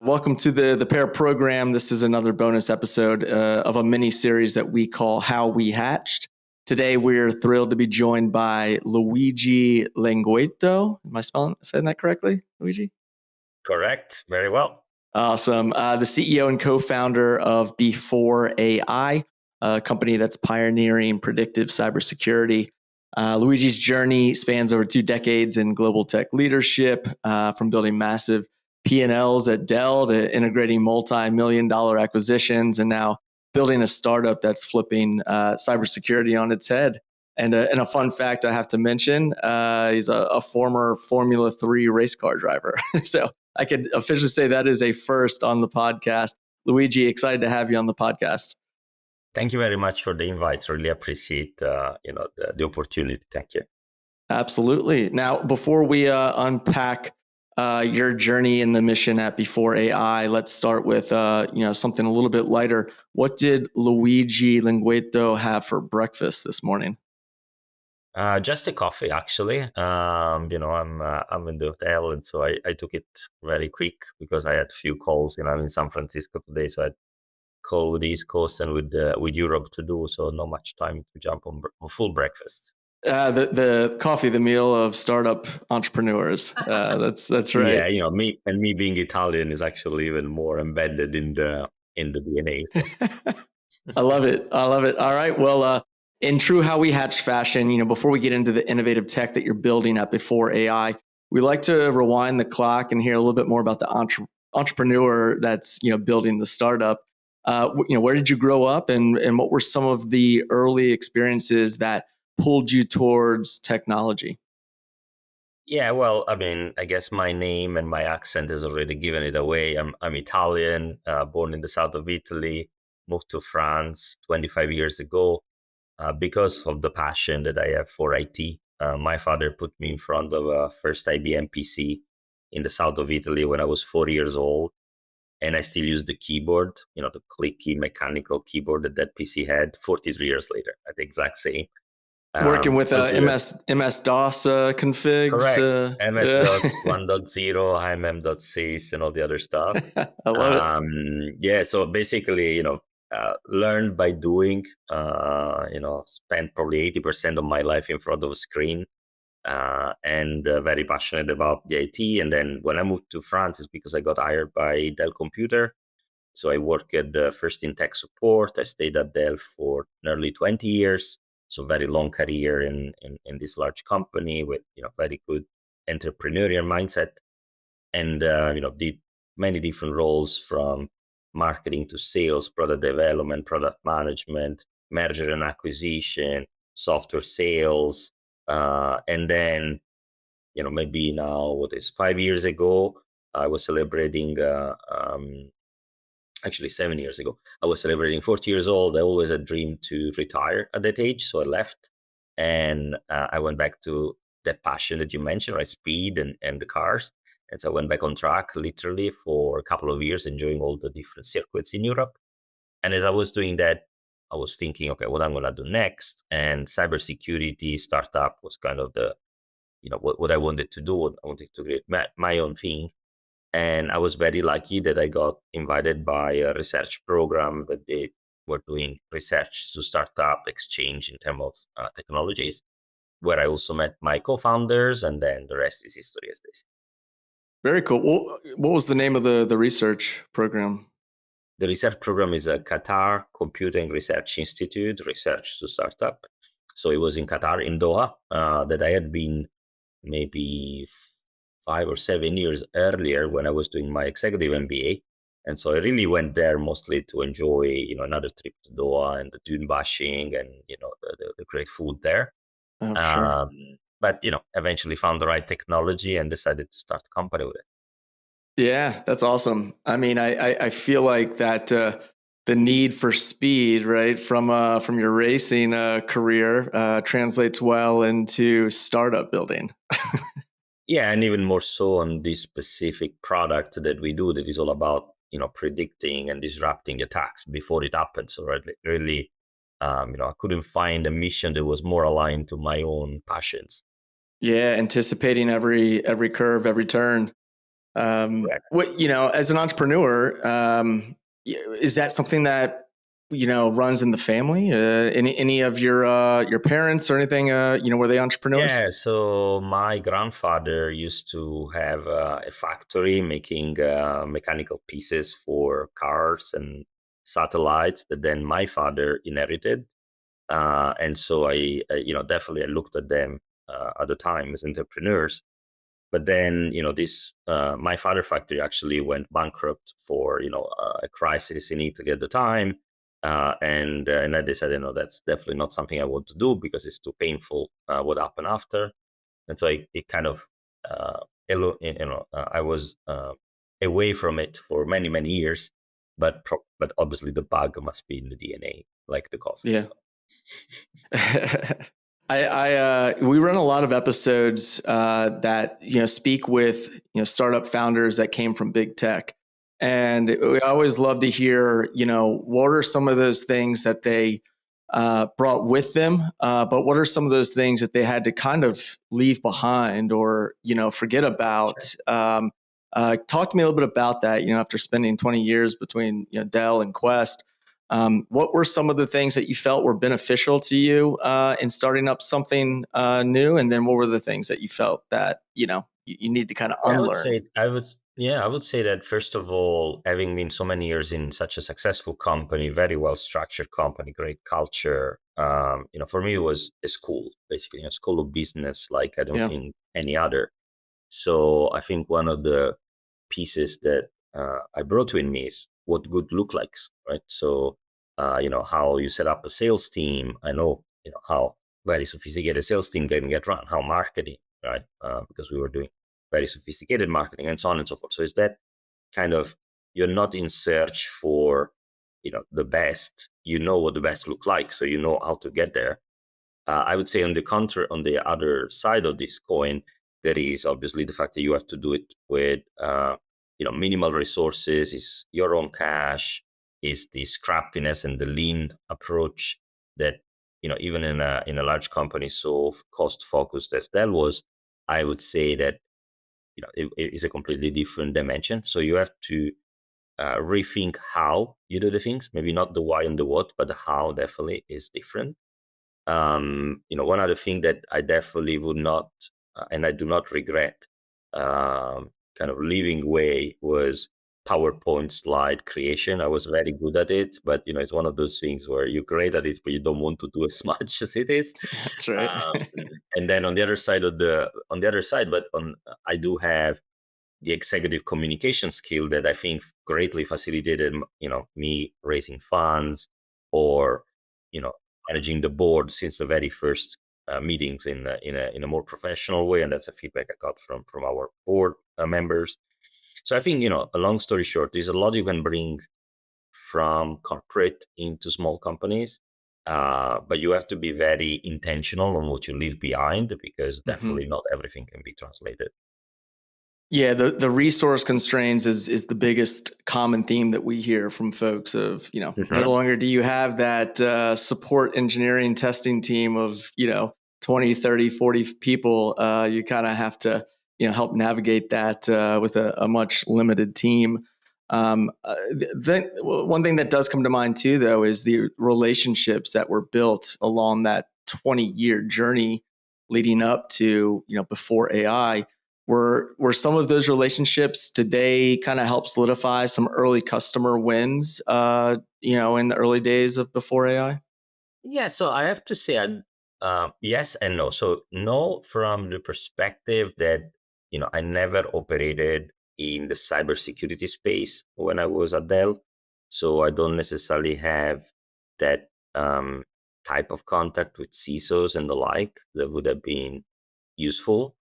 Welcome to the pair program. This is another bonus episode of a mini series that we call How We Hatched. Today, we're thrilled to be joined by Luigi Lenguito. Am I saying that correctly, Luigi? Correct. Very well. Awesome. The CEO and co-founder of BforeAI, a company that's pioneering predictive cybersecurity. Luigi's journey spans over 2 decades in global tech leadership, from building massive P&Ls at Dell to integrating multi-million-dollar acquisitions, and now building a startup that's flipping cybersecurity on its head. And a fun fact I have to mention, he's a former Formula 3 race car driver. So I could officially say that is a first on the podcast. Luigi, excited to have you on the podcast. Thank you very much for the invites. Really appreciate the opportunity. Thank you. Absolutely. Now, before we unpack your journey in the mission at BforeAI, let's start with something a little bit lighter. What did Luigi Lenguito have for breakfast this morning? Just a coffee, actually. I'm in the hotel, and so I took it very quick because I had a few calls. I'm in San Francisco today, so I had call with the East Coast and with Europe to do. So not much time to jump on full breakfast. The coffee, the meal of startup entrepreneurs. That's right. Yeah, me being Italian is actually even more embedded in the DNA. So. I love it. All right. Well, in true How We Hatch fashion, before we get into the innovative tech that you're building at BforeAI, we like to rewind the clock and hear a little bit more about the entrepreneur that's building the startup. Where did you grow up, and what were some of the early experiences that pulled you towards technology? Yeah, well, I guess my name and my accent has already given it away. I'm Italian, born in the south of Italy, moved to France 25 years ago because of the passion that I have for IT. My father put me in front of a first IBM PC in the south of Italy when I was 4 years old. And I still use the keyboard, the clicky mechanical keyboard that PC had 43 years later at the exact same. Working with MS-DOS configs. Correct. MS-DOS 1.0, IMM.6, and all the other stuff. I love it. Yeah, so basically, learned by doing, spent probably 80% of my life in front of a screen. And very passionate about the IT. And then when I moved to France, it's because I got hired by Dell Computer. So I worked first in tech support. I stayed at Dell for nearly 20 years. So very long career in this large company with very good entrepreneurial mindset, and did many different roles from marketing to sales, product development, product management, merger and acquisition, software sales. And then, maybe now, 5 years ago, I was celebrating, actually 7 years ago, I was celebrating 40 years old. I always had dreamed to retire at that age. So I left and I went back to that passion that you mentioned, right? Speed and the cars. And so I went back on track literally for a couple of years, enjoying all the different circuits in Europe. And as I was doing that, I was thinking, okay, what I'm going to do next. And cybersecurity startup was kind of the, what I wanted to do. I wanted to create my own thing. And I was very lucky that I got invited by a research program that they were doing research to startup exchange in terms of technologies, where I also met my co-founders, and then the rest is history, as they say. Very cool. Well, what was the name of the research program? The research program is a Qatar Computing Research Institute, Research to Startup. So it was in Qatar, in Doha, that I had been maybe 5 or 7 years earlier when I was doing my executive MBA. And so I really went there mostly to enjoy, another trip to Doha and the dune bashing and, the great food there. Oh, sure. But, eventually found the right technology and decided to start a company with it. Yeah, that's awesome. I feel like that the need for speed, right, from your racing career translates well into startup building. Yeah, and even more so on this specific product that we do that is all about, predicting and disrupting attacks before it happens. So really, I couldn't find a mission that was more aligned to my own passions. Yeah, anticipating every curve, every turn. Correct. What, as an entrepreneur, is that something that runs in the family? Any of your parents or anything? Were they entrepreneurs? Yeah, so my grandfather used to have a factory making mechanical pieces for cars and satellites that then my father inherited. And so definitely I looked at them at the time as entrepreneurs. But then, this my father factory actually went bankrupt for a crisis in Italy at the time, and I decided, that's definitely not something I want to do because it's too painful. What happened after, and so it kind of I was away from it for many many years, but obviously the bug must be in the DNA, like the coffee. Yeah. So. We run a lot of episodes that speak with startup founders that came from big tech, and we always love to hear what are some of those things that they brought with them, but what are some of those things that they had to kind of leave behind or forget Sure. about. Talk to me a little bit about that. After spending 20 years between Dell and Quest. What were some of the things that you felt were beneficial to you in starting up something new? And then what were the things that you felt that, you need to kind of Yeah, unlearn? I would say that first of all, having been so many years in such a successful company, very well structured company, great culture, for me it was a school, basically a school of business, like I don't Yeah. think any other. So I think one of the pieces that I brought with me is what good look likes, right? So how you set up a sales team. I know how very sophisticated sales team can get run, how marketing, right? Because we were doing very sophisticated marketing and so on and so forth. So is that kind of, you're not in search for the best. You know what the best look like, so you know how to get there. I would say on the other side of this coin, there is obviously the fact that you have to do it with minimal resources, is your own cash, is the scrappiness and the lean approach that even in a large company so cost focused as Dell was. I would say that it is a completely different dimension. So you have to rethink how you do the things, maybe not the why and the what, but the how definitely is different. One other thing that I definitely would not, and I do not regret, kind of leaving way was PowerPoint slide creation. I was very good at it, but it's one of those things where you're great at it, but you don't want to do as much as it is. That's right. Um, and then on the other side but I do have the executive communication skill that I think greatly facilitated, me raising funds or, you know, managing the board since the very first meetings in a more professional way, and that's a feedback I got from our board members. So I think a long story short, there's a lot you can bring from corporate into small companies, but you have to be very intentional on what you leave behind because Hmm. definitely not everything can be translated. Yeah, the resource constraints is the biggest common theme that we hear from folks of, no Mhm. longer do you have that support engineering testing team of, 20, 30, 40 people. You kind of have to, help navigate that with a much limited team. One thing that does come to mind too, though, is the relationships that were built along that 20-year journey leading up to, before AI. Were some of those relationships, did they kind of help solidify some early customer wins, in the early days of before AI? Yeah, so I have to say, yes and no. So no, from the perspective that I never operated in the cybersecurity space when I was at Dell, so I don't necessarily have that type of contact with CISOs and the like that would have been useful.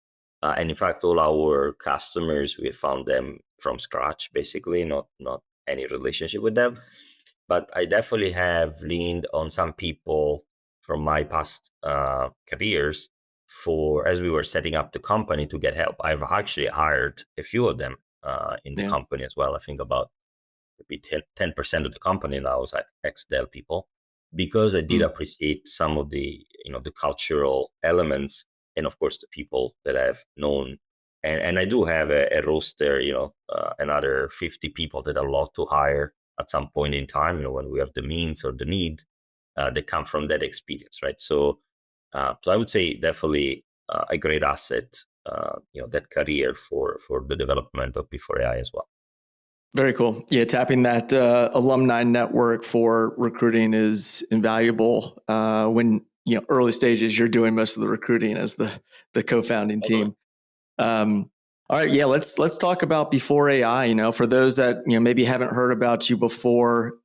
And in fact, all our customers, we found them from scratch, basically, not any relationship with them. But I definitely have leaned on some people from my past careers for as we were setting up the company to get help. I've actually hired a few of them in the Yeah. company as well. I think about maybe 10% of the company now is ex-Dell people, because I did Mm. appreciate some of the the cultural elements, and of course the people that I've known And I do have a roster, another 50 people that I love to hire at some point in time, when we have the means or the need, that come from that experience, right? So I would say definitely a great asset, that career for the development of Before AI as well. Very cool. Yeah, tapping that alumni network for recruiting is invaluable. When early stages, you're doing most of the recruiting as the co-founding Totally. team. All right, yeah, let's talk about Before AI. For those that maybe haven't heard about you before,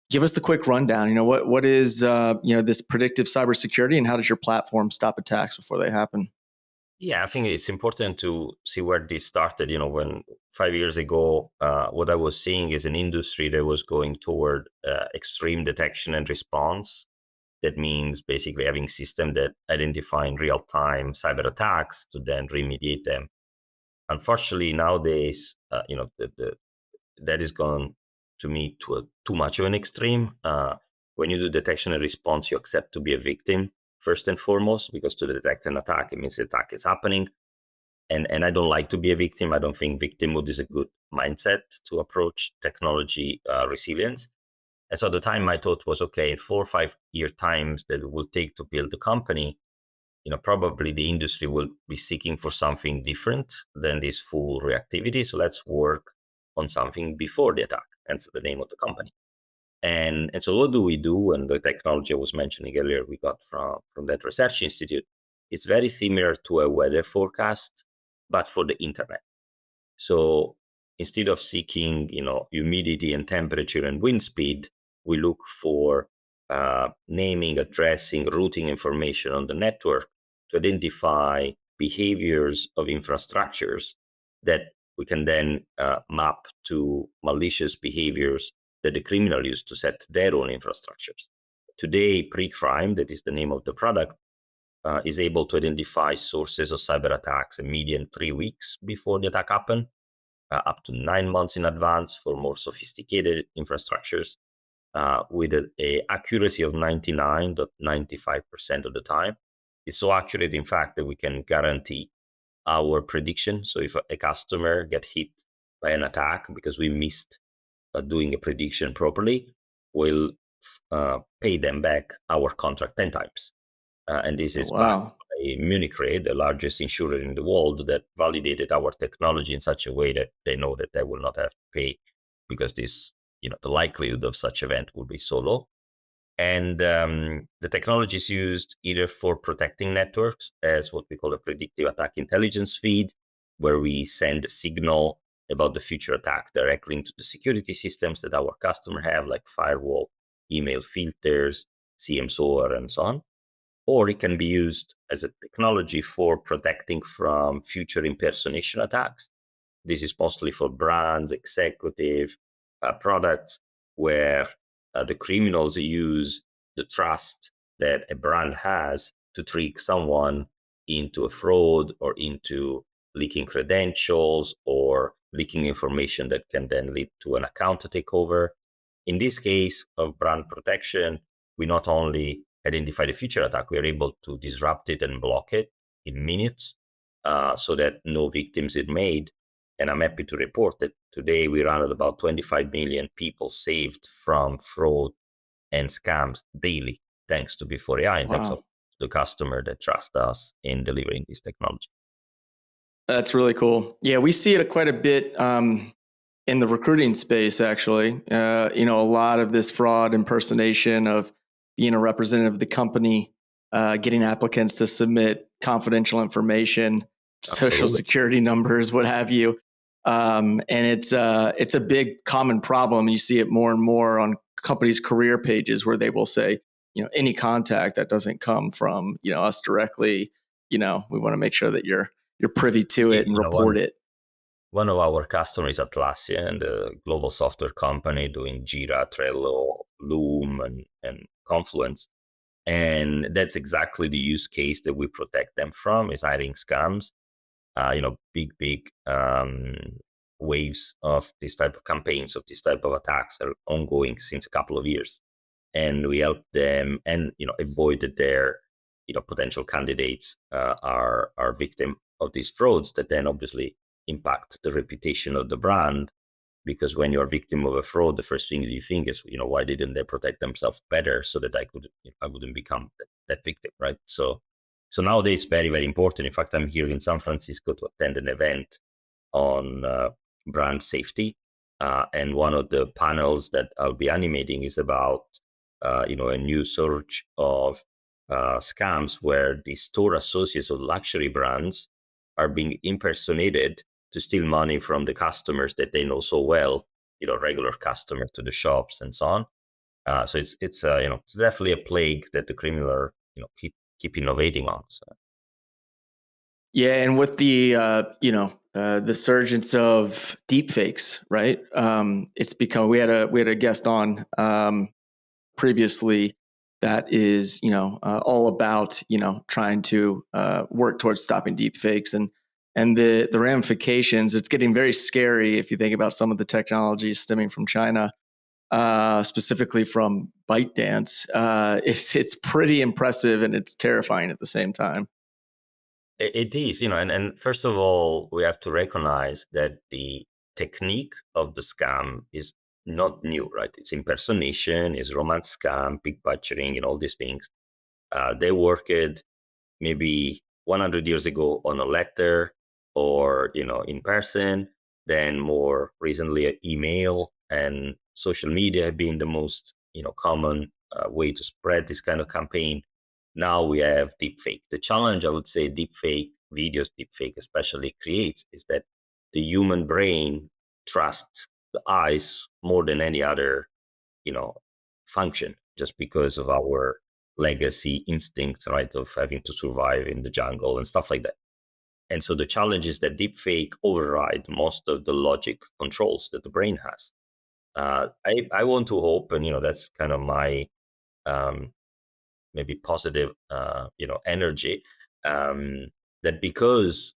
give us the quick rundown. What is this predictive cybersecurity, and how does your platform stop attacks before they happen? Yeah, I think it's important to see where this started. When 5 years ago, what I was seeing is an industry that was going toward extreme detection and response. That means basically having systems that identify in real time cyber attacks to then remediate them. Unfortunately, nowadays, that is gone to me to too much of an extreme. When you do detection and response, you accept to be a victim first and foremost, because to detect an attack, it means the attack is happening. And I don't like to be a victim. I don't think victimhood is a good mindset to approach technology resilience. And so at the time, my thought was, okay, in 4 or 5 year times that it will take to build the company, probably the industry will be seeking for something different than this full reactivity. So let's work on something before the attack. Hence the name of the company. And so what do we do? And the technology I was mentioning earlier, we got from that research institute. It's very similar to a weather forecast, but for the internet. So instead of seeking, humidity and temperature and wind speed, we look for naming, addressing, routing information on the network to identify behaviors of infrastructures that we can then map to malicious behaviors that the criminal used to set their own infrastructures. Today, pre-crime, that is the name of the product, is able to identify sources of cyber attacks a median 3 weeks before the attack happen, up to 9 months in advance for more sophisticated infrastructures, with a accuracy of 99.95% of the time. It's so accurate, in fact, that we can guarantee our prediction. So if a customer get hit by an attack because we missed doing a prediction properly, we'll pay them back our contract 10 times. And this Oh, is backed wow. by Munich Re, the largest insurer in the world, that validated our technology in such a way that they know that they will not have to pay, because the likelihood of such event will be so low. And the technology is used either for protecting networks as what we call a predictive attack intelligence feed, where we send a signal about the future attack directly into the security systems that our customer have, like firewall, email filters, CMSOAR, and so on. Or it can be used as a technology for protecting from future impersonation attacks. This is mostly for brands, executive products, where the criminals use the trust that a brand has to trick someone into a fraud or into leaking credentials or leaking information that can then lead to an account takeover. In this case of brand protection, we not only identify the future attack, we are able to disrupt it and block it in minutes, so that no victims is made. And I'm happy to report that today we run at about 25 million people saved from fraud and scams daily, thanks to Before AI, and thanks to Wow. the customer that trust us in delivering this technology. That's really cool. Yeah, we see it quite a bit in the recruiting space, actually. A lot of this fraud impersonation of being a representative of the company, getting applicants to submit confidential information, social Absolutely. security numbers, what have you. And it's a big common problem. You see it more and more on companies' career pages where they will say, any contact that doesn't come from us directly, we want to make sure that you're privy to Yeah, it and report it. one of our customers, Atlassian, the global software company doing Jira, Trello, Loom, and Confluence. And that's exactly the use case that we protect them from, is hiding scams. Big waves of this type of campaigns, of this type of attacks are ongoing since a couple of years. And we help them and, avoid that their, potential candidates are victim of these frauds that then obviously impact the reputation of the brand. Because when you're a victim of a fraud, the first thing you think is, why didn't they protect themselves better so that I wouldn't become that victim, right? So nowadays, very, very important. In fact, I'm here in San Francisco to attend an event on brand safety. And one of the panels that I'll be animating is about, a new surge of scams where the store associates of luxury brands are being impersonated to steal money from the customers that they know so well, regular customers to the shops and so on. So it's definitely a plague that the criminal are, keep innovating on. So. Yeah, and with the surgence of deepfakes, right? It's become we had a guest on previously that is all about trying to work towards stopping deepfakes and the ramifications. It's getting very scary if you think about some of the technologies stemming from China, specifically from ByteDance. It's pretty impressive and it's terrifying at the same time. It is, and first of all, we have to recognize that the technique of the scam is not new, right? It's impersonation, it's romance scam, pig butchering, and all these things. They worked maybe 100 years ago on a letter or, in person. Then more recently, email and social media have been the most, common way to spread this kind of campaign. Now we have deepfake. The challenge, I would say, deepfake videos, deepfake especially creates is that the human brain trusts the eyes more than any other, function, just because of our legacy instincts, right, of having to survive in the jungle and stuff like that. And so the challenge is that deepfake override most of the logic controls that the brain has. I want to hope, and that's kind of my um, maybe positive, energy, that because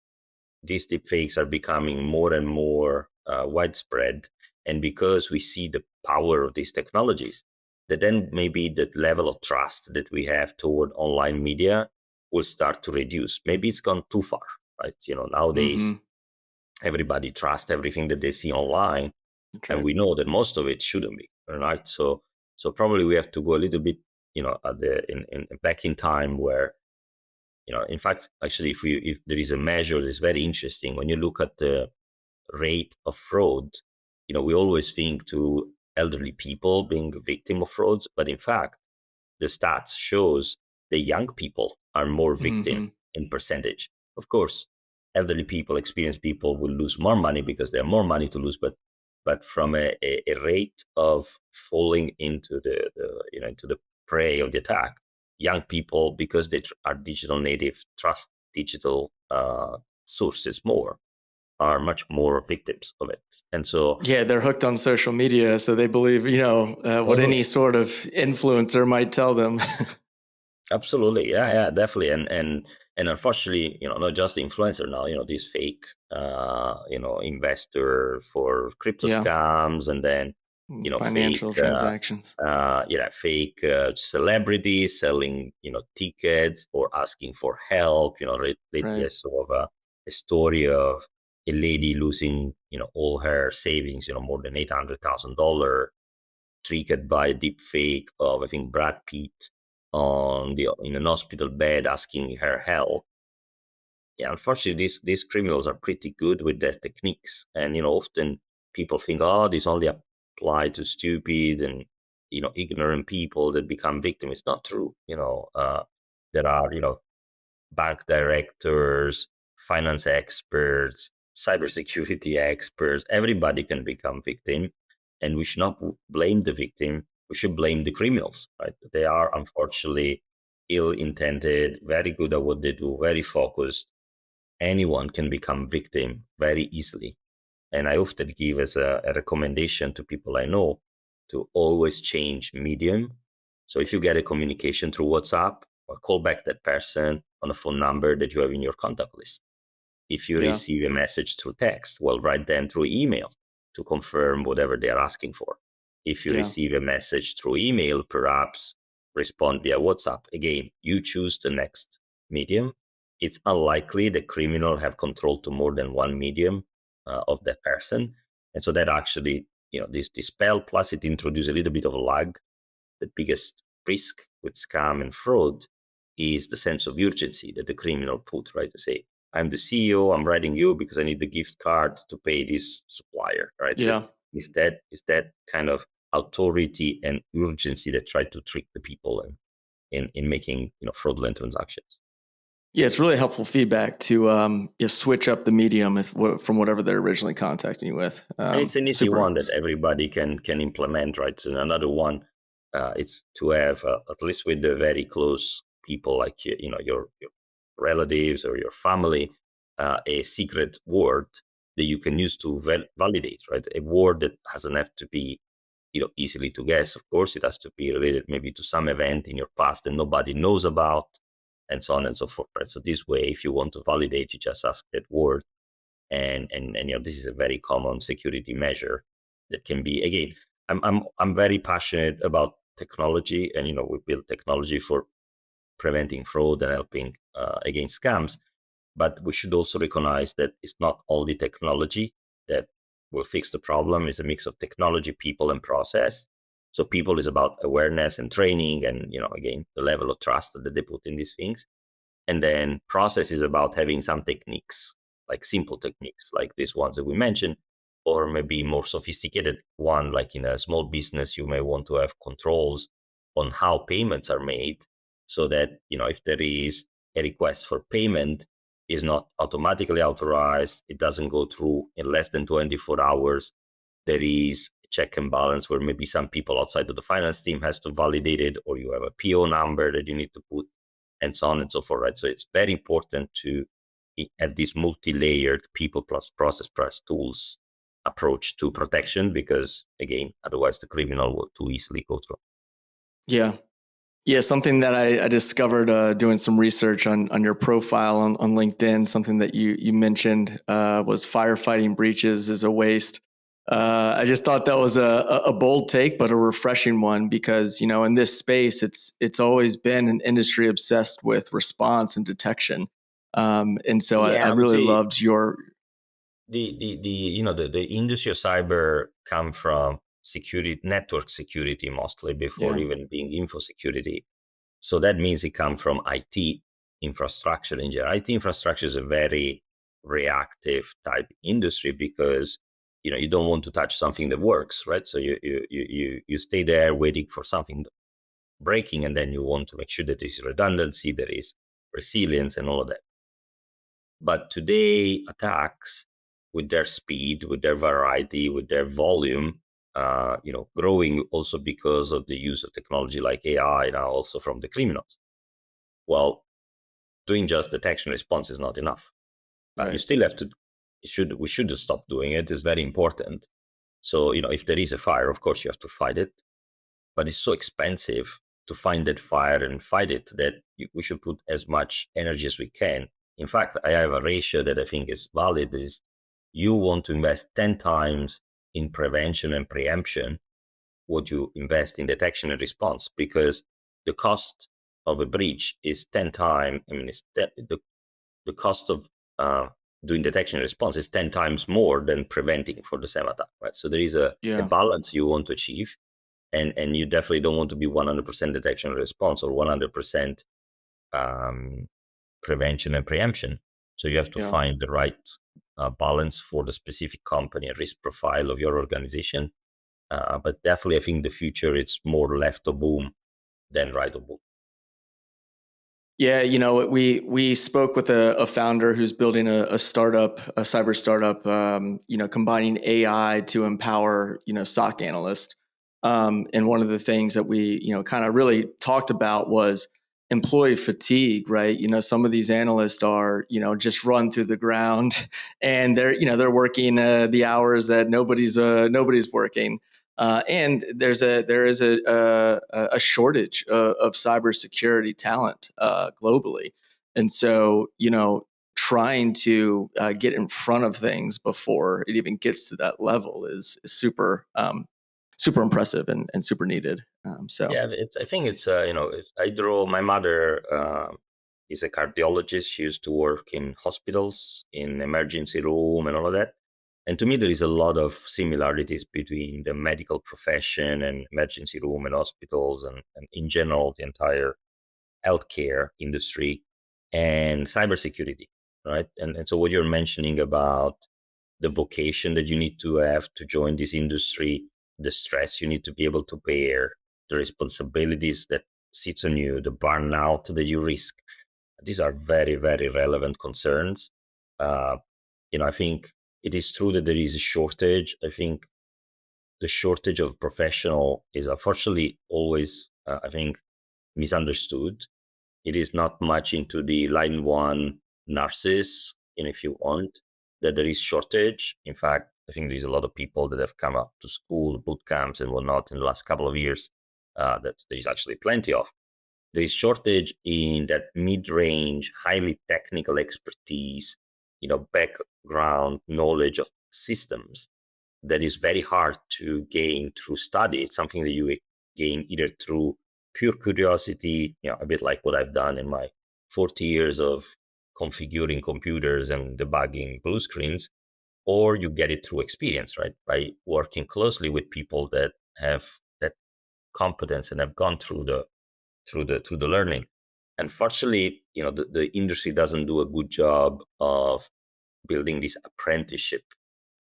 these deepfakes are becoming more and more widespread, and because we see the power of these technologies, that then maybe the level of trust that we have toward online media will start to reduce. Maybe it's gone too far, right? Nowadays Mm-hmm. everybody trusts everything that they see online, and Okay. we know that most of it shouldn't be, right? So probably we have to go a little bit, at the in back in time where, in fact, actually, if there is a measure that's very interesting, when you look at the rate of fraud, we always think to elderly people being a victim of frauds, but in fact, the stats shows the young people are more victim Mm-hmm. in percentage. Of course, elderly people, experienced people will lose more money because they have more money to lose, but from a rate of falling into into the prey of the attack, young people, because they are digital native, trust digital sources more, are much more victims of it. And so Yeah, they're hooked on social media, so they believe, what totally. any sort of influencer might tell them. Absolutely, yeah, definitely, and unfortunately, not just the influencer now. These fake, investor for crypto Yeah, scams, and then, fake, financial transactions. fake celebrities selling, tickets or asking for help. Lately I Right. saw a story of a lady losing, all her savings, more than $800,000, triggered by a deep fake of, I think, Brad Pitt in an hospital bed asking her help. Yeah, unfortunately, these criminals are pretty good with their techniques, and often people think, oh, this only apply to stupid and ignorant people that become victims. It's not true. There are bank directors, finance experts, cybersecurity experts. Everybody can become victim, and we should not blame the victim. We should blame the criminals. Right? They are unfortunately ill-intended, very good at what they do, very focused. Anyone can become victim very easily. And I often give as a recommendation to people I know to always change medium. So if you get a communication through WhatsApp, or call back that person on a phone number that you have in your contact list. If you Yeah, receive a message through text, well, write them through email to confirm whatever they are asking for. If you yeah, receive a message through email, perhaps respond via WhatsApp. Again, you choose the next medium. it's unlikely the criminal have control to more than one medium of that person. And so that actually, this dispel, plus it introduces a little bit of a lag. The biggest risk with scam and fraud is the sense of urgency that the criminal put, right? To say, I'm the CEO, I'm writing you because I need the gift card to pay this supplier, right? So Yeah. is that kind of authority and urgency that try to trick the people in making fraudulent transactions. Yeah, it's really helpful feedback to switch up the medium from whatever they're originally contacting you with. And it's an easy Super. one that everybody can implement, right? So another one, it's to have at least with the very close people like your relatives or your family, a secret word that you can use to validate, right? A word that doesn't have to be easily to guess. Of course, it has to be related maybe to some event in your past that nobody knows about, and so on and so forth. Right? So this way, if you want to validate, you just ask that word, and this is a very common security measure that can be, again, I'm very passionate about technology, and we build technology for preventing fraud and helping against scams. But we should also recognize that it's not only technology that will fix the problem. It's a mix of technology, people, and process. So people is about awareness and training, and again, the level of trust that they put in these things. And then process is about having some techniques, like simple techniques, like these ones that we mentioned, or maybe more sophisticated one, like in a small business, you may want to have controls on how payments are made, so that if there is a request for payment, is not automatically authorized, it doesn't go through in less than 24 hours. There is a check and balance where maybe some people outside of the finance team has to validate it, or you have a PO number that you need to put, and so on and so forth, right? So it's very important to have this multi-layered people plus process plus tools approach to protection, because again, otherwise the criminal will too easily go through. Yeah. Yeah, something that I discovered doing some research on your profile on LinkedIn, something that you mentioned was firefighting breaches is a waste. I just thought that was a bold take, but a refreshing one, because in this space, it's always been an industry obsessed with response and detection, and so I Yeah, I would really say loved your. the industry of cyber come from security, network security mostly, before Yeah. even being info security. So that means it comes from IT infrastructure in general. IT infrastructure is a very reactive type industry, because you don't want to touch something that works, right? So you stay there waiting for something breaking, and then you want to make sure that there is redundancy, there is resilience, and all of that. But today, attacks, with their speed, with their variety, with their volume, growing also because of the use of technology like AI now, also from the criminals. Well, doing just detection response is not enough. You Right. still have to. We should stop doing it. It's very important. So if there is a fire, of course you have to fight it, but it's so expensive to find that fire and fight it that we should put as much energy as we can. In fact, I have a ratio that I think is valid: is you want to invest 10 times in prevention and preemption what you invest in detection and response, because the cost of a breach is 10 times. I mean, the cost of doing detection and response is 10 times more than preventing for the same attack, right? So there is a Yeah. balance you want to achieve, and you definitely don't want to be 100% detection and response or 100% prevention and preemption. So you have to Yeah. find the right balance for the specific company and risk profile of your organization. But definitely, I think the future, it's more left of boom than right of boom. Yeah, we spoke with a founder who's building a startup, a cyber startup, combining AI to empower, SOC analysts. And one of the things that we, kind of really talked about was employee fatigue, right? Some of these analysts are, just run through the ground, and they're working the hours that nobody's working. And there is a shortage of cybersecurity talent globally, and so trying to get in front of things before it even gets to that level is super impressive and super needed. So Yeah, I think it's I draw my mother is a cardiologist. She used to work in hospitals, in emergency room and all of that. And to me, there is a lot of similarities between the medical profession and emergency room and hospitals and in general, the entire healthcare industry and cybersecurity, right? And so what you're mentioning about the vocation that you need to have to join this industry, the stress you need to be able to bear, the responsibilities that sits on you, the burnout that you risk. These are very, very relevant concerns. Uh, I think it is true that there is a shortage. I think the shortage of professional is unfortunately always, I think, misunderstood. It is not much into the line one nurses, and if you want, that there is shortage. In fact, I think there's a lot of people that have come up to school, boot camps and whatnot in the last couple of years that there's actually plenty of. There is shortage in that mid-range, highly technical expertise, background knowledge of systems that is very hard to gain through study. It's something that you gain either through pure curiosity, a bit like what I've done in my 40 years of configuring computers and debugging blue screens, or you get it through experience, right? By working closely with people that have that competence and have gone through the learning. Unfortunately, the industry doesn't do a good job of building this apprenticeship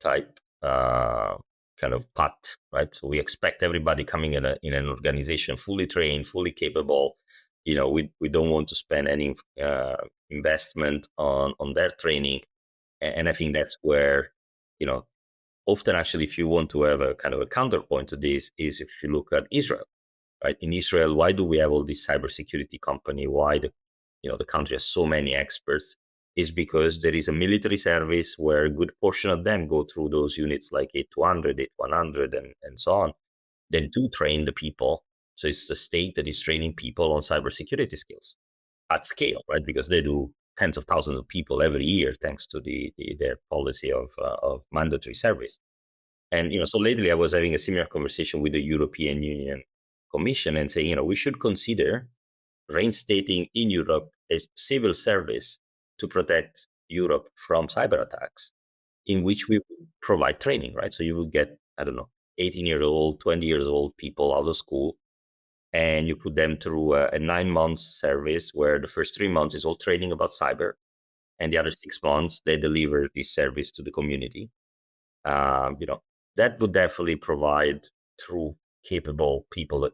type kind of path, right? So we expect everybody coming in an organization fully trained, fully capable. We don't want to spend any investment on their training, and I think that's where you know often actually, if you want to have a kind of a counterpoint to this, is if you look at Israel, right? In Israel, why do we have all this cybersecurity company? Why the country has so many experts? Is because there is a military service where a good portion of them go through those units like 8200, 8100, and so on. They do train the people. So it's the state that is training people on cybersecurity skills at scale, right? Because they do tens of thousands of people every year, thanks to their policy of mandatory service. And so lately I was having a similar conversation with the European Union Commission and saying, we should consider reinstating in Europe a civil service to protect Europe from cyber attacks, in which we provide training, right? So you will get, I don't know, 18-year-old, 20 years old people out of school, and you put them through a 9 month service where the first 3 months is all training about cyber, and the other 6 months they deliver this service to the community. That would definitely provide true capable people that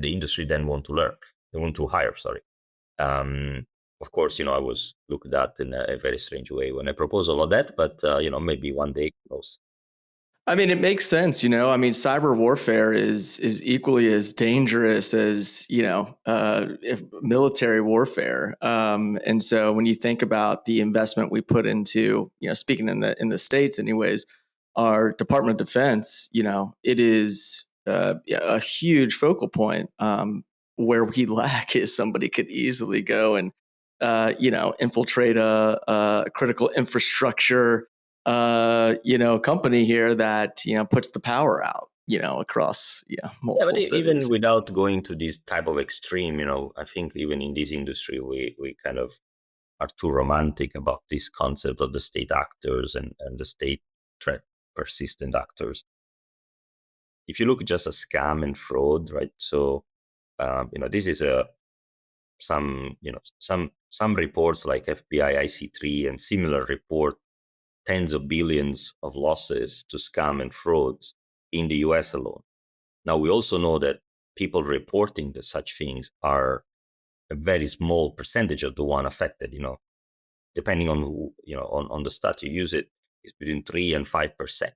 the industry then want to learn. They want to hire, sorry. Of course, I was looked at in a very strange way when I proposed all of that, but, maybe one day, who knows. I mean, it makes sense, I mean, cyber warfare is equally as dangerous as, if military warfare. And so when you think about the investment we put into, speaking in the States anyways, our Department of Defense, it is a huge focal point. Where we lack is somebody could easily go and, infiltrate a critical infrastructure company here that, puts the power out, across, Yeah, but multiple even cities. without going to this type of extreme, I think even in this industry, we kind of are too romantic about this concept of the state actors and the state threat persistent actors. If you look just at scam and fraud, right? So, this is some reports like FBI IC3 and similar report tens of billions of losses to scam and frauds in the US alone. Now, we also know that people reporting such things are a very small percentage of the one affected, depending on who, on the stat you use it's between 3 and 5%.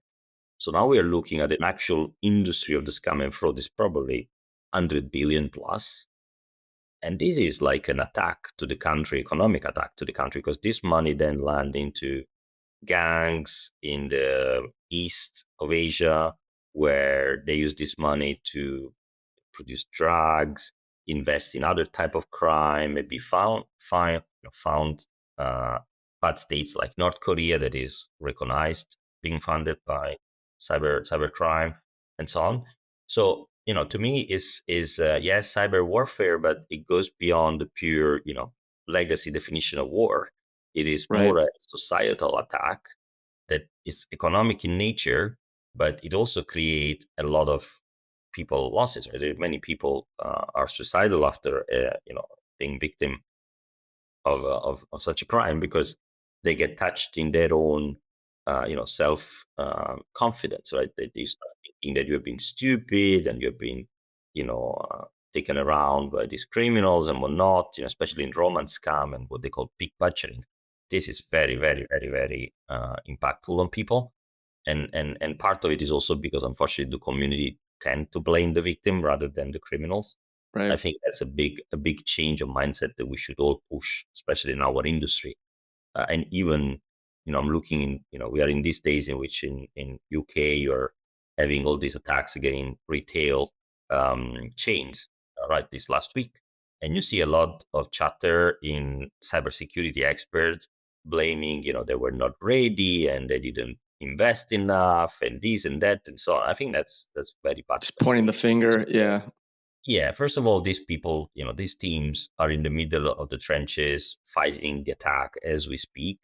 So now we are looking at an actual industry of the scam and fraud is probably 100 billion plus. And this is like an attack to the country, economic attack to the country, because this money then land into gangs in the east of Asia, where they use this money to produce drugs, invest in other type of crime, maybe found bad states like North Korea that is recognized being funded by cybercrime and so on. So to me is yes cyber warfare, but it goes beyond the pure legacy definition of war. It is Right. more a societal attack that is economic in nature, but it also creates a lot of people losses. Right? Many people are suicidal after being victim of such a crime, because they get touched in their own self confidence, right? That you start thinking that you've been stupid and you've been taken around by these criminals and whatnot, especially in romance scam and what they call peak budgeting. This is very, very, very, very impactful on people. And part of it is also because, unfortunately, the community tend to blame the victim rather than the criminals. I Right. think that's a big change of mindset that we should all push, especially in our industry. And even, I'm looking in, we are in these days in which in UK you're having all these attacks against retail chains, right? This last week, and you see a lot of chatter in cybersecurity experts blaming, they were not ready and they didn't invest enough and this and that and so on. I think that's very bad. Just pointing the finger. Yeah. Yeah, first of all, these people, these teams are in the middle of the trenches fighting the attack as we speak.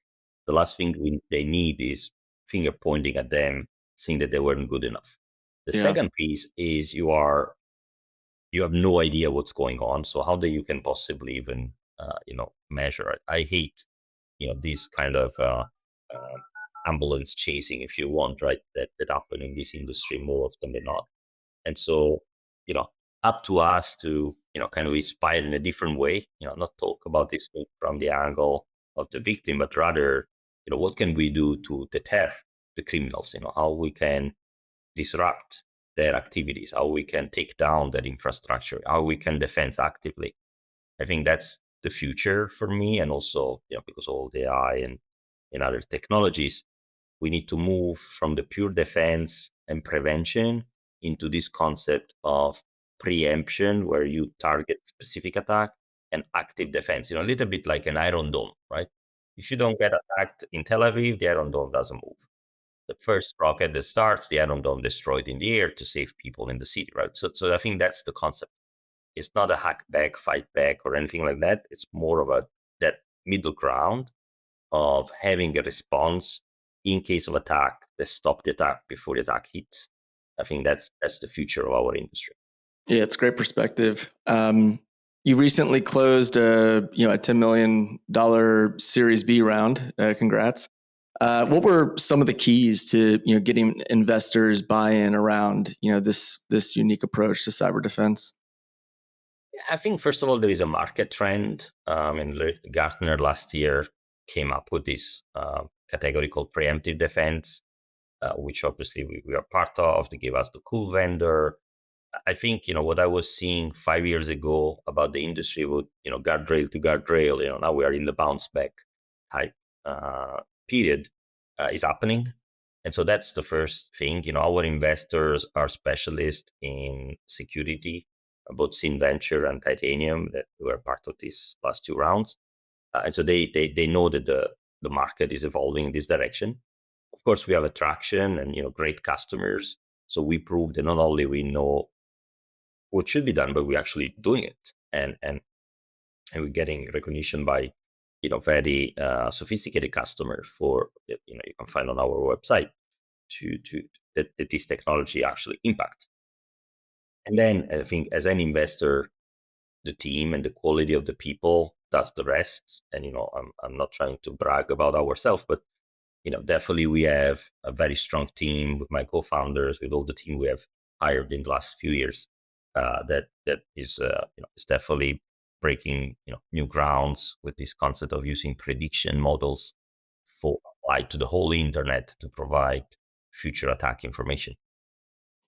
The last thing they need is finger pointing at them, saying that they weren't good enough. The Yeah. second piece is you have no idea what's going on. So how do you can possibly even measure it? I hate this kind of ambulance chasing, if you want, right? That happen in this industry more often than not. And so, you know, up to us to, kind of inspire in a different way, not talk about this thing from the angle of the victim, but rather, what can we do to deter the criminals? How we can disrupt their activities, how we can take down their infrastructure, how we can defend actively. I think that's the future for me. And also, because of all the AI and other technologies, we need to move from the pure defense and prevention into this concept of preemption, where you target specific attack, and active defense, a little bit like an Iron Dome, right? If you don't get attacked in Tel Aviv, the Iron Dome doesn't move. The first rocket that starts, the Iron Dome destroyed in the air to save people in the city, right? So I think that's the concept. It's not a hack back, fight back, or anything like that. It's more about that middle ground of having a response in case of attack that stop the attack before the attack hits. I think that's the future of our industry. Yeah, it's great perspective. You recently closed a $10 million Series B round. Congrats. What were some of the keys to getting investors buy-in around this unique approach to cyber defense? I think first of all there is a market trend. And Gartner last year came up with this category called preemptive defense, which obviously we are part of. They gave us the cool vendor. I think what I was seeing 5 years ago about the industry would guardrail to guardrail. Now we are in the bounce back type period is happening, and so that's the first thing. Our investors are specialists in security, both Sin Venture and Titanium that were part of these last two rounds, and so they know that the market is evolving in this direction. Of course, we have attraction and great customers, so we prove that not only we know what should be done, but we're actually doing it, and we're getting recognition by very sophisticated customer for you can find on our website to that this technology actually impact. And then I think as an investor, the team and the quality of the people does the rest. And I'm not trying to brag about ourselves, but definitely we have a very strong team with my co-founders, with all the team we have hired in the last few years. That is definitely breaking new grounds with this concept of using prediction models for applied to the whole internet to provide future attack information.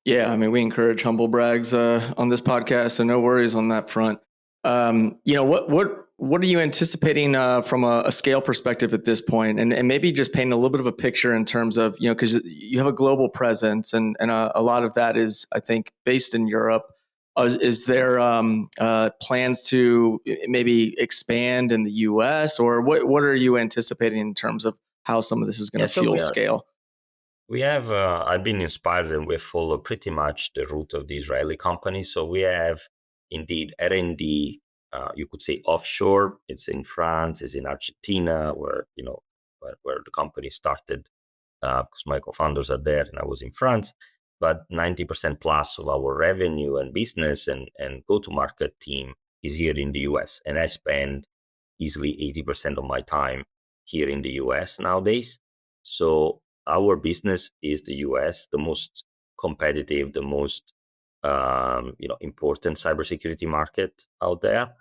Yeah, I mean, we encourage humble brags on this podcast, so no worries on that front. What are you anticipating from a scale perspective at this point, and maybe just paint a little bit of a picture in terms of because you have a global presence, and a lot of that is, I think, based in Europe. Is there plans to maybe expand in the U.S., or what are you anticipating in terms of how some of this is going Yeah, to so fuel scale? we have I've been inspired, and we follow pretty much the route of the Israeli company. So we have indeed R&D you could say offshore. It's in France, it's in Argentina, where where the company started, because my co-founders are there and I was in France. But 90% plus of our revenue and business and go-to-market team is here in the US. And I spend easily 80% of my time here in the US nowadays. So our business is the US, the most competitive, the most important cybersecurity market out there.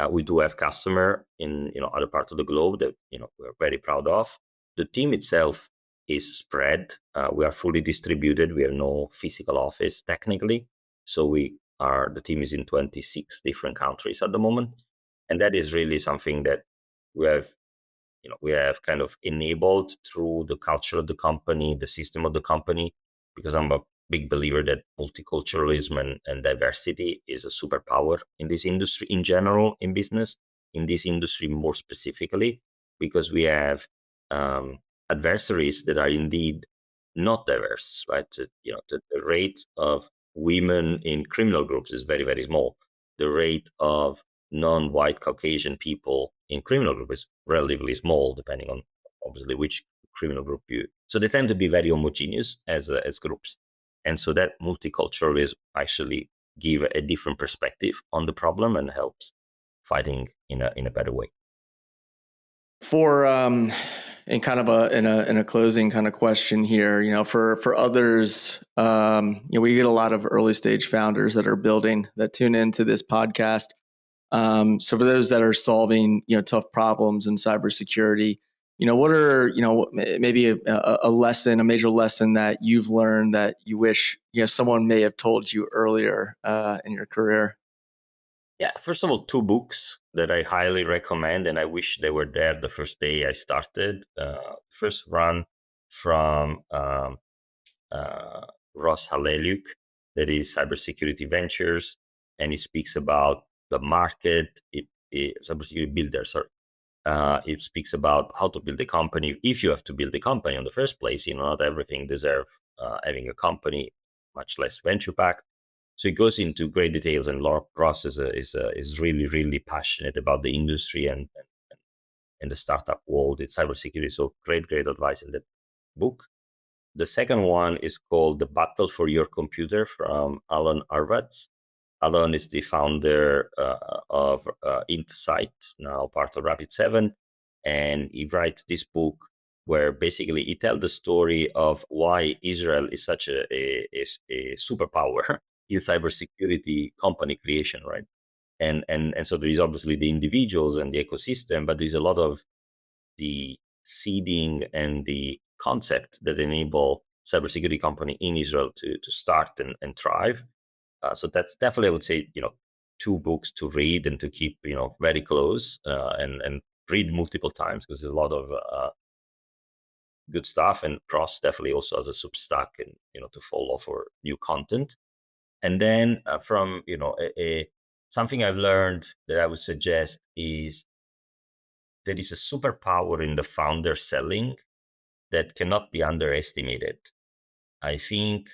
We do have customer in other parts of the globe that we're very proud of. The team itself is spread. We are fully distributed. We have no physical office technically, so the team is in 26 different countries at the moment, and that is really something that we have we have kind of enabled through the culture of the company, the system of the company, because I'm a big believer that multiculturalism and diversity is a superpower in this industry in general, in business, in this industry more specifically, because we have adversaries that are indeed not diverse, right? The rate of women in criminal groups is very, very small. The rate of non-white Caucasian people in criminal group is relatively small, depending on obviously which criminal group you. So they tend to be very homogeneous as groups, and so that multiculturalism actually give a different perspective on the problem and helps fighting in a better way. For in kind of in a closing kind of question here, for others, we get a lot of early stage founders that are building that tune into this podcast. So for those that are solving, tough problems in cybersecurity, what are, maybe a lesson, a major lesson that you've learned that you wish, someone may have told you earlier in your career? Yeah, first of all, two books that I highly recommend, and I wish they were there the first day I started. First one from Ross Haleliuk, that is Cybersecurity Ventures, and he speaks about the market, cybersecurity builder, sorry. It speaks about how to build a company. If you have to build a company in the first place, not everything deserves having a company, much less venture back. So it goes into great details, and Ross is really, really passionate about the industry and the startup world in cybersecurity. So great advice in that book. The second one is called The Battle for Your Computer from Alan Arvatz. Alan is the founder of Insight, now part of Rapid7, and he writes this book where basically he tells the story of why Israel is such a superpower in cybersecurity company creation, right? And so there is obviously the individuals and the ecosystem, but there's a lot of the seeding and the concept that enable cybersecurity company in Israel to start and thrive. So that's definitely, I would say, two books to read and to keep, very close and read multiple times, because there's a lot of good stuff. And Ross definitely also has a Substack and, to follow for new content. And then from, something I've learned that I would suggest is there is a superpower in the founder selling that cannot be underestimated. I think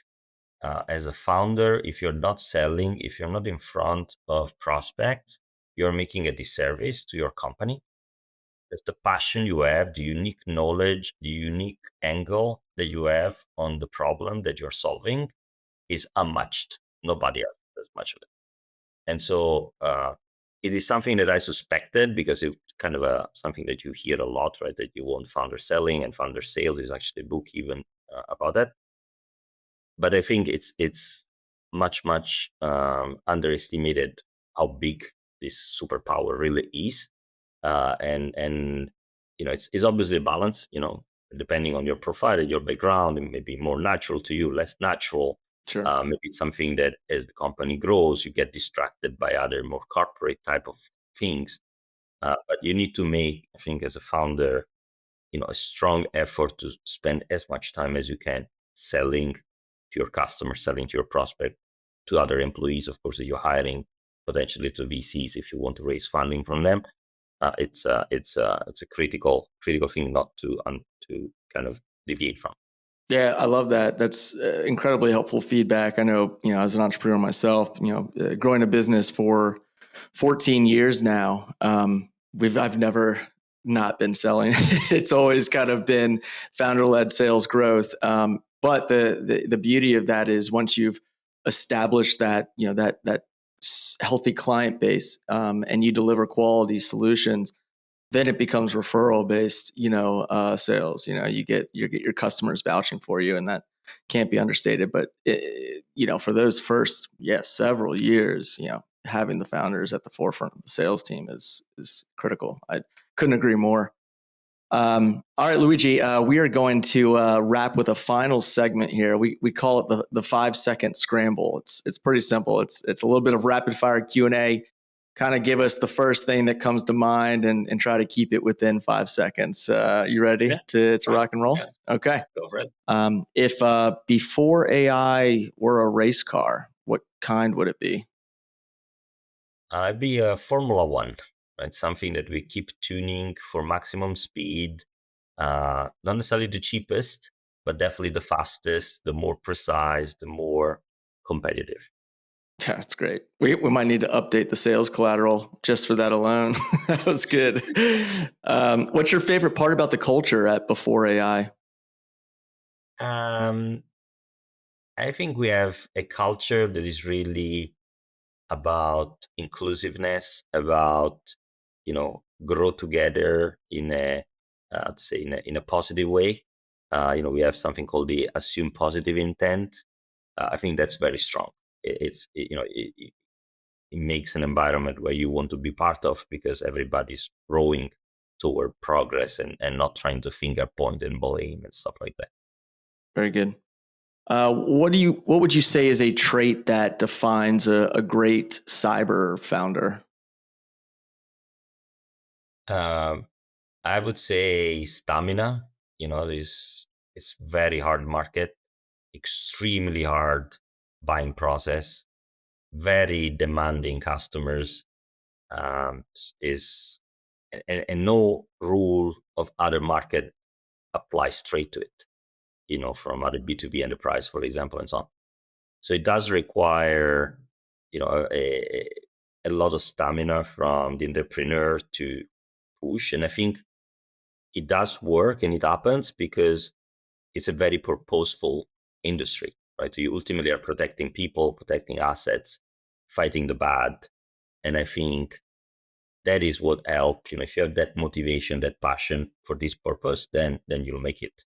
as a founder, if you're not selling, if you're not in front of prospects, you're making a disservice to your company. That the passion you have, the unique knowledge, the unique angle that you have on the problem that you're solving is unmatched. Nobody else has much of it. And so it is something that I suspected, because it's kind of something that you hear a lot, right? That you want founder selling, and founder sales is actually a book even about that. But I think it's much underestimated how big this superpower really is, and it's obviously a balance, depending on your profile and your background. It may be more natural to you, less natural. Sure. Maybe it's something that as the company grows, you get distracted by other more corporate type of things. But you need to make, I think, as a founder, a strong effort to spend as much time as you can selling to your customers, selling to your prospect, to other employees, of course, that you're hiring, potentially to VCs if you want to raise funding from them. It's a critical thing not to kind of deviate from. Yeah, I love that. That's incredibly helpful feedback. I know, as an entrepreneur myself, growing a business for 14 years now. I've never not been selling. It's always kind of been founder-led sales growth. But the beauty of that is once you've established that, that healthy client base, and you deliver quality solutions, then it becomes referral based, sales. You get your customers vouching for you, and that can't be understated. But for those first, several years, having the founders at the forefront of the sales team is critical. I couldn't agree more. All right, Luigi, we are going to wrap with a final segment here. We call it the 5-second scramble. It's pretty simple. It's a little bit of rapid fire Q&A. Kind of give us the first thing that comes to mind and try to keep it within 5 seconds. You ready to rock and roll? Yes. Okay. Go for it. If BforeAI were a race car, what kind would it be? It'd be a Formula One, right? Something that we keep tuning for maximum speed. Not necessarily the cheapest, but definitely the fastest, the more precise, the more competitive. Yeah, that's great. We might need to update the sales collateral just for that alone. That was good. What's your favorite part about the culture at BforeAI? I think we have a culture that is really about inclusiveness, about grow together in a say in a positive way. We have something called the assume positive intent. I think that's very strong. It makes an environment where you want to be part of because everybody's rowing toward progress and not trying to finger point and blame and stuff like that. Very good. What would you say is a trait that defines a great cyber founder? I would say stamina. It's very hard market, extremely hard buying process, very demanding customers. Is and no rule of other market applies straight to it. From other B2B enterprise, for example, and so on. So it does require, a lot of stamina from the entrepreneur to push. And I think it does work and it happens because it's a very purposeful industry, right? So you ultimately are protecting people, protecting assets, fighting the bad. And I think that is what helps. If you have that motivation, that passion for this purpose, then you'll make it.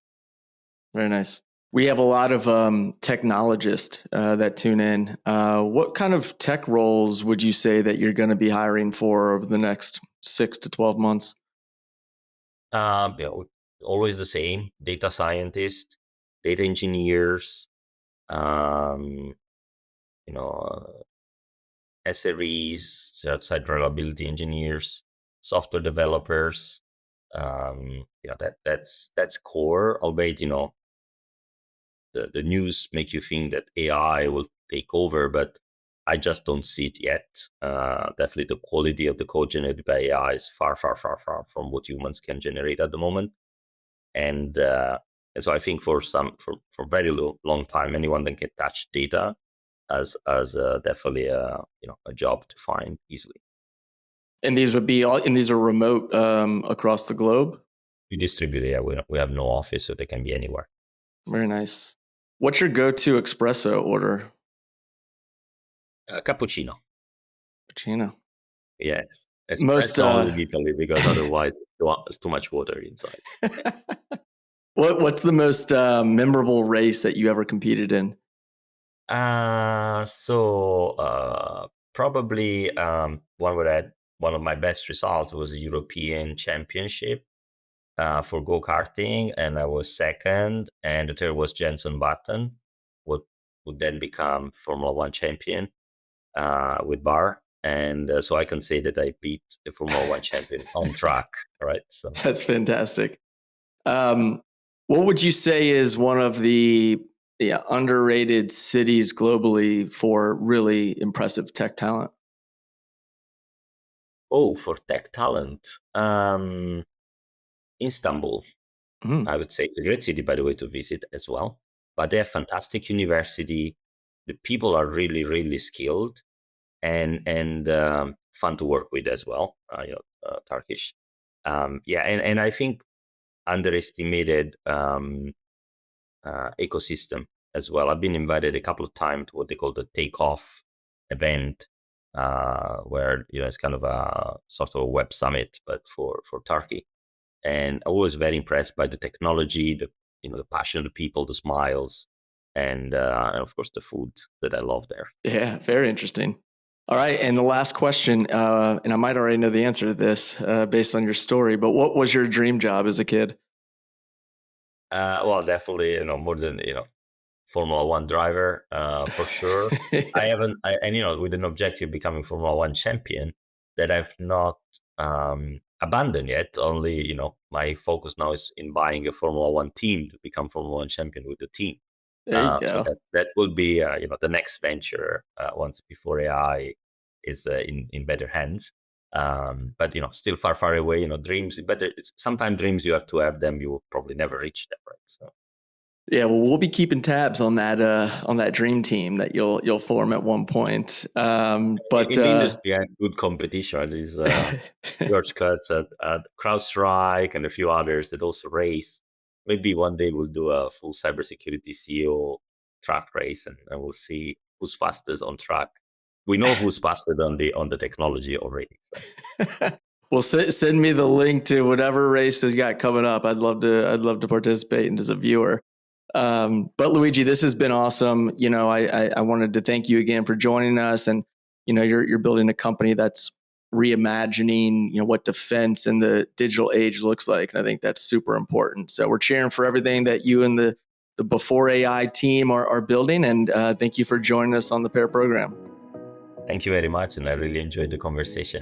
Very nice. We have a lot of technologists that tune in. What kind of tech roles would you say that you're going to be hiring for over the next 6 to 12 months? Always the same: data scientists, data engineers, um, SREs, site reliability engineers, software developers. That's core. Albeit, the news make you think that AI will take over, but I just don't see it yet. Definitely the quality of the code generated by AI is far, far, far, far from what humans can generate at the moment. And so I think for very long time, anyone that can touch data as definitely a job to find easily. And these are remote across the globe? We distribute it. Yeah, we have no office, so they can be anywhere. Very nice. What's your go-to espresso order? Cappuccino. Cappuccino. Yes. Espresso only in Italy because otherwise it's too much water inside. What's the most memorable race that you ever competed in? Probably one of my best results was a European Championship for go-karting, and I was second, and the third was Jenson Button, would then become Formula One champion with Bar. And so I can say that I beat the Formula One champion on track, right? So that's fantastic. What would you say is one of the underrated cities globally for really impressive tech talent? Oh, for tech talent, Istanbul. I would say it's a great city, by the way, to visit as well. But they have fantastic university. The people are really, really skilled, and fun to work with as well. Turkish. And I think underestimated ecosystem as well. I've been invited a couple of times to what they call the takeoff event, where it's kind of a sort of a web summit, but for Turkey. And I was very impressed by the technology, the passion of the people, the smiles, and of course the food that I love there. Yeah, very interesting. All right, and the last question, and I might already know the answer to this based on your story, but what was your dream job as a kid? Well, definitely, more than Formula One driver, for sure. I Yeah, haven't, and with an objective becoming Formula One champion that I've not abandoned yet. Only, my focus now is in buying a Formula One team to become Formula One champion with the team. there you So go. that will be, the next venture once before AI is in better hands. But still far away. Dreams. Better. Sometimes dreams you have to have them. You will probably never reach them, right? So. Yeah, well, we'll be keeping tabs on that dream team that you'll form at one point. But In the industry, I have good competition. Right? There's George Cutts at CrowdStrike and a few others that also race. Maybe one day we'll do a full cybersecurity CEO track race, and we'll see who's fastest on track. We know who's fastest on the technology already. So. well, send me the link to whatever race has got coming up. I'd love to participate and as a viewer. But Luigi, this has been awesome. I wanted to thank you again for joining us, and you're building a company that's reimagining what defense in the digital age looks like, and I think that's super important. So we're cheering for everything that you and the Before AI team are building, and thank you for joining us on the Pair program. Thank you very much, and I really enjoyed the conversation.